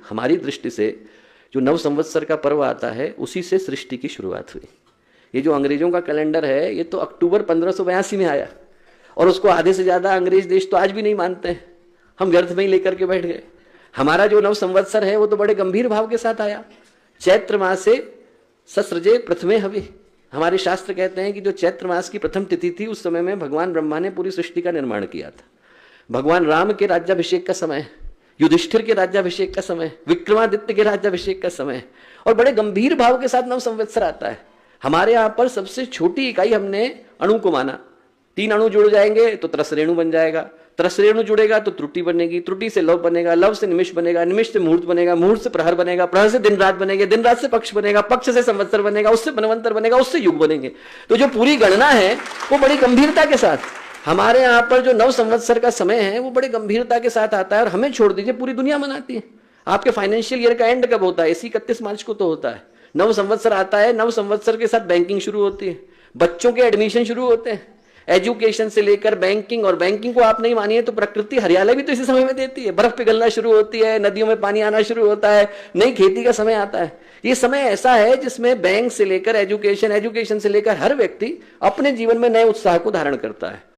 हमारी दृष्टि से जो नव संवत्सर का पर्व आता है उसी से सृष्टि की शुरुआत हुई। ये जो अंग्रेजों का कैलेंडर है ये तो अक्टूबर 1582 में आया और उसको आधे से ज्यादा अंग्रेज देश तो आज भी नहीं मानते हैं। हम व्यर्थ में ही लेकर के बैठ गए। हमारा जो नव संवत्सर है वो तो बड़े गंभीर भाव के साथ आया। चैत्र मासे ससृजे प्रथमे हवि। हमारे शास्त्र कहते हैं कि जो चैत्र मास की प्रथम तिथि थी उस समय में भगवान ब्रह्मा ने पूरी सृष्टि का निर्माण किया था। भगवान राम के राज्याभिषेक का समय, युधिष्ठिर के राज्याभिषेक का समय, विक्रमादित्य के राज्याभिषेक का समय, और बड़े गंभीर भाव के साथ नव संवत्सर आता है। हमारे यहाँ पर सबसे छोटी इकाई हमने अणु को माना। 3 अणु जुड़ जाएंगे तो त्रसरेणु बन जाएगा, त्रसरेणु जुड़ेगा तो त्रुटि बनेगी, त्रुटि से लव बनेगा, लव से निमिष बनेगा, निमिष से मुहूर्त बनेगा, मुहूर्त से प्रहर बनेगा, प्रहर से दिन रात बनेगा, दिन रात से पक्ष बनेगा, पक्ष से संवत्सर बनेगा, उससे मनवंतर बनेगा, उससे युग बनेंगे। तो जो पूरी गणना है वो बड़ी गंभीरता के साथ हमारे यहाँ पर जो नव संवत्सर का समय है वो बड़े गंभीरता के साथ आता है। और हमें छोड़ दीजिए, पूरी दुनिया मनाती है। आपके फाइनेंशियल ईयर का एंड कब होता है? इसी 31 मार्च को तो होता है। नव संवत्सर आता है, नव संवत्सर के साथ बैंकिंग शुरू होती है, बच्चों के एडमिशन शुरू होते हैं, एजुकेशन से लेकर बैंकिंग। और बैंकिंग को आप नहीं मानिए तो प्रकृति हरियाली भी तो इसी समय में देती है। बर्फ पिघलना शुरू होती है, नदियों में पानी आना शुरू होता है, नई खेती का समय आता है। ये समय ऐसा है जिसमें बैंक से लेकर एजुकेशन, एजुकेशन से लेकर हर व्यक्ति अपने जीवन में नए उत्साह को धारण करता है।